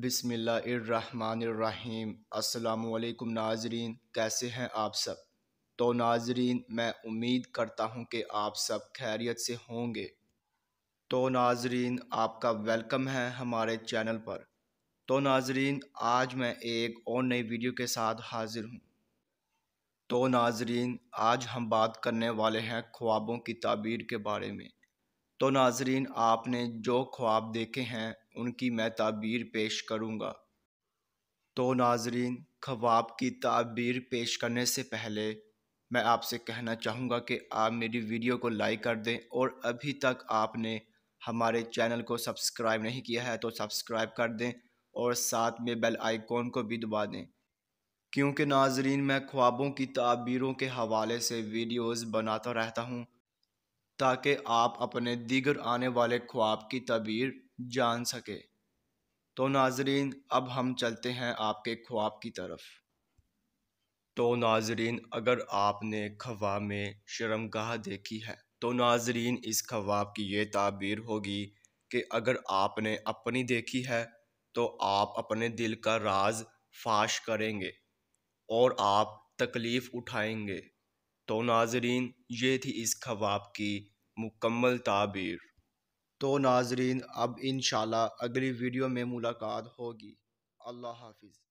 بسم اللہ الرحمن الرحیم۔ السلام علیکم ناظرین، کیسے ہیں آپ سب؟ تو ناظرین، میں امید کرتا ہوں کہ آپ سب خیریت سے ہوں گے۔ تو ناظرین، آپ کا ویلکم ہے ہمارے چینل پر۔ تو ناظرین، آج میں ایک اور نئی ویڈیو کے ساتھ حاضر ہوں۔ تو ناظرین، آج ہم بات کرنے والے ہیں خوابوں کی تعبیر کے بارے میں۔ تو ناظرین، آپ نے جو خواب دیکھے ہیں ان کی میں تعبیر پیش کروں گا۔ تو ناظرین، خواب کی تعبیر پیش کرنے سے پہلے میں آپ سے کہنا چاہوں گا کہ آپ میری ویڈیو کو لائک کر دیں، اور ابھی تک آپ نے ہمارے چینل کو سبسکرائب نہیں کیا ہے تو سبسکرائب کر دیں، اور ساتھ میں بیل آئیکن کو بھی دبا دیں، کیونکہ ناظرین میں خوابوں کی تعبیروں کے حوالے سے ویڈیوز بناتا رہتا ہوں تاکہ آپ اپنے دیگر آنے والے خواب کی تعبیر جان سکے۔ تو ناظرین، اب ہم چلتے ہیں آپ کے خواب کی طرف۔ تو ناظرین، اگر آپ نے خواب میں شرمگاہ دیکھی ہے تو ناظرین اس خواب کی یہ تعبیر ہوگی کہ اگر آپ نے اپنی دیکھی ہے تو آپ اپنے دل کا راز فاش کریں گے اور آپ تکلیف اٹھائیں گے۔ تو ناظرین، یہ تھی اس خواب کی مکمل تعبیر۔ تو ناظرین، اب انشاءاللہ اگلی ویڈیو میں ملاقات ہوگی۔ اللہ حافظ۔